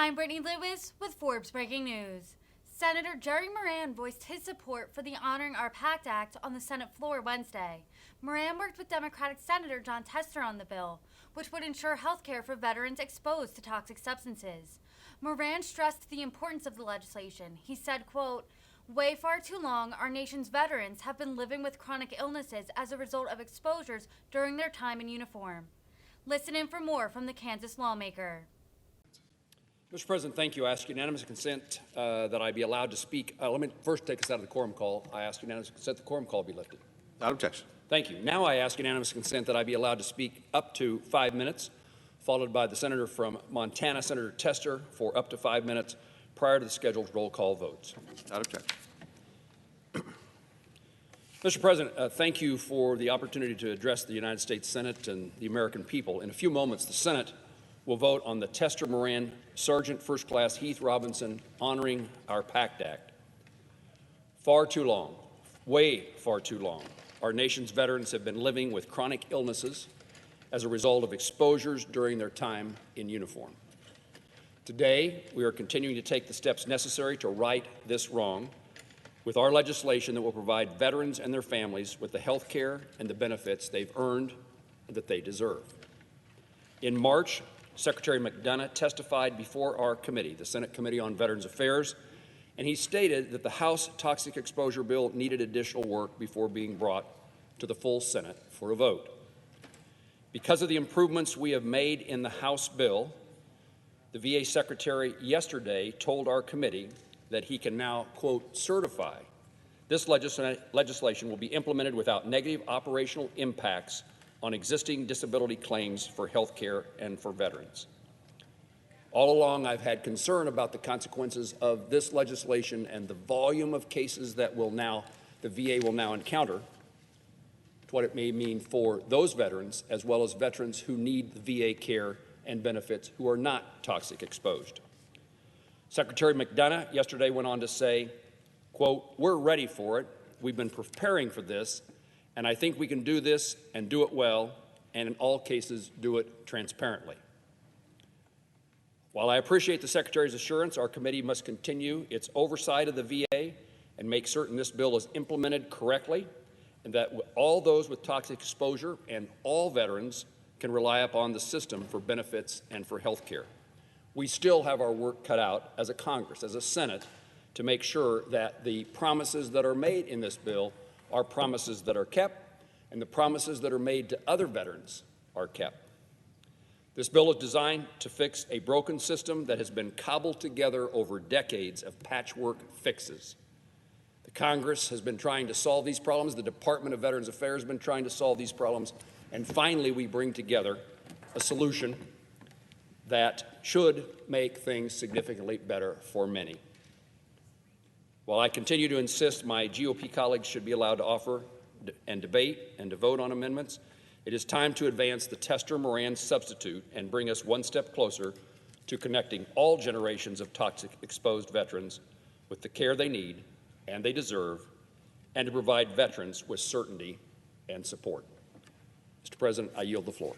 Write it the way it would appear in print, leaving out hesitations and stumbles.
I'm Brittany Lewis with Forbes Breaking News. Senator Jerry Moran voiced his support for the Honoring Our PACT Act on the Senate floor Wednesday. Moran worked with Democratic Senator Jon Tester on the bill, which would ensure health care for veterans exposed to toxic substances. Moran stressed the importance of the legislation. He said, quote, "Way far too long, our nation's veterans have been living with chronic illnesses as a result of exposures during their time in uniform." Listen in for more from the Kansas lawmaker. Mr. President, thank you. I ask unanimous consent that I be allowed to speak. Let me first take us out of the quorum call. I ask unanimous consent the quorum call be lifted. Without objection. Thank you. Now I ask unanimous consent that I be allowed to speak up to 5 minutes, followed by the senator from Montana, Senator Tester, for up to 5 minutes prior to the scheduled roll call votes. Without objection. Mr. President, thank you for the opportunity to address the United States Senate and the American people. In a few moments, the Senate will vote on the Tester Moran Sergeant First Class Heath Robinson Honoring Our PACT Act. Far too long, way far too long, our nation's veterans have been living with chronic illnesses as a result of exposures during their time in uniform. Today, we are continuing to take the steps necessary to right this wrong with our legislation that will provide veterans and their families with the health care and the benefits they've earned and that they deserve. In March, Secretary McDonough testified before our committee, the Senate Committee on Veterans Affairs, and he stated that the House toxic exposure bill needed additional work before being brought to the full Senate for a vote. Because of the improvements we have made in the House bill, the VA Secretary yesterday told our committee that he can now, quote, certify this legislation will be implemented without negative operational impacts on existing disability claims for health care and for veterans. All along, I've had concern about the consequences of this legislation and the volume of cases that the VA will now encounter, what it may mean for those veterans as well as veterans who need the VA care and benefits who are not toxic exposed. Secretary McDonough yesterday went on to say, quote, "We're ready for it. We've been preparing for this, and I think we can do this and do it well, and in all cases do it transparently." While I appreciate the Secretary's assurance, our committee must continue its oversight of the VA and make certain this bill is implemented correctly and that all those with toxic exposure and all veterans can rely upon the system for benefits and for health care. We still have our work cut out as a Congress, as a Senate, to make sure that the promises that are made in this bill are promises that are kept, and the promises that are made to other veterans are kept. This bill is designed to fix a broken system that has been cobbled together over decades of patchwork fixes. The Congress has been trying to solve these problems. The Department of Veterans Affairs has been trying to solve these problems. And finally, we bring together a solution that should make things significantly better for many. While I continue to insist my GOP colleagues should be allowed to offer and debate and to vote on amendments, it is time to advance the Tester Moran substitute and bring us one step closer to connecting all generations of toxic exposed veterans with the care they need and they deserve, and to provide veterans with certainty and support. Mr. President, I yield the floor.